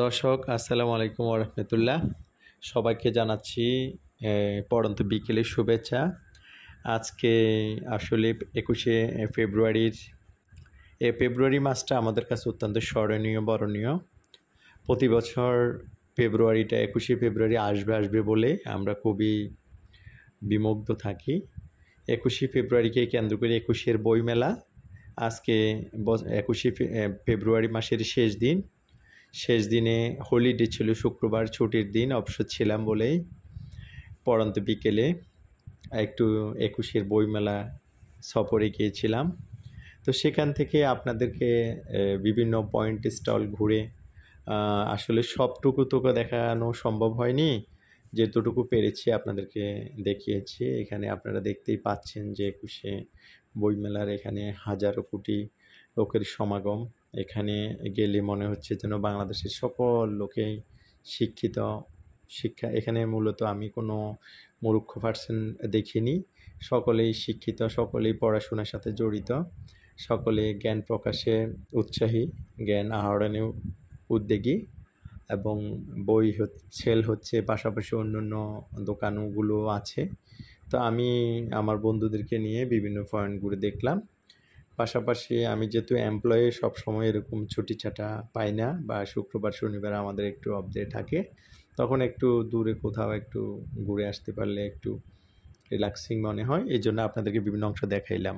দর্শক আসসালামু আলাইকুম ওয়া রাহমাতুল্লাহ। সবাইকে জানাচ্ছি পড়ন্ত বিকেলের শুভেচ্ছা। আজকে আসলে ২১শে ফেব্রুয়ারির ফেব্রুয়ারি মাসটা আমাদের কাছে অত্যন্ত স্মরণীয়, বরণীয়। প্রতি বছর ফেব্রুয়ারিটা ২১শে ফেব্রুয়ারি আসবে বলে আমরা খুবই বিমুগ্ধ থাকি। ২১শে ফেব্রুয়ারিকে কেন্দ্র করে ২১এর বইমেলা। আজকে ২১শে ফেব্রুয়ারি মাসের শেষ দিনে হলিডে ছিল, শুক্রবার ছুটির দিন, অবসর ছিলাম বলেই পড়ন্ত বিকেলে একটু ২১এর বইমেলা সফরে গিয়েছিলাম। তো সেখান থেকে আপনাদেরকে বিভিন্ন পয়েন্ট স্টল ঘুরে আসলে সবটুকু তো দেখানো সম্ভব হয়নি, যেতটুকু পেরেছি আপনাদেরকে দেখিয়েছি। এখানে আপনারা দেখতেই পাচ্ছেন যে ২১শে বইমেলার এখানে হাজারো কোটি লোকের সমাগম। এখানে গেলে মনে হচ্ছে যেন বাংলাদেশের সকল লোকেই শিক্ষা এখানে মূলত আমি কোনো মূর্খ পার্সন দেখিনি। সকলেই শিক্ষিত, সকলেই পড়াশোনার সাথে জড়িত, সকলে জ্ঞান প্রকাশে উৎসাহী, জ্ঞান আহরণে উদ্যোগী এবং বই সেল হচ্ছে, পাশাপাশি অন্যান্য দোকানগুলো আছে। তো আমি আমার বন্ধুদেরকে নিয়ে বিভিন্ন পয়েন্ট ঘুরে দেখলাম। পাশাপাশি আমি যেহেতু এমপ্লয়ি, সবসময় এরকম ছুটি ছাটা পাই না, বা শুক্রবার শনিবার আমাদের একটু অফ ডে থাকে, তখন একটু দূরে কোথাও একটু ঘুরে আসতে পারলে একটু রিল্যাক্সিং মনে হয়। এই জন্য আপনাদেরকে বিভিন্ন অংশ দেখাইলাম।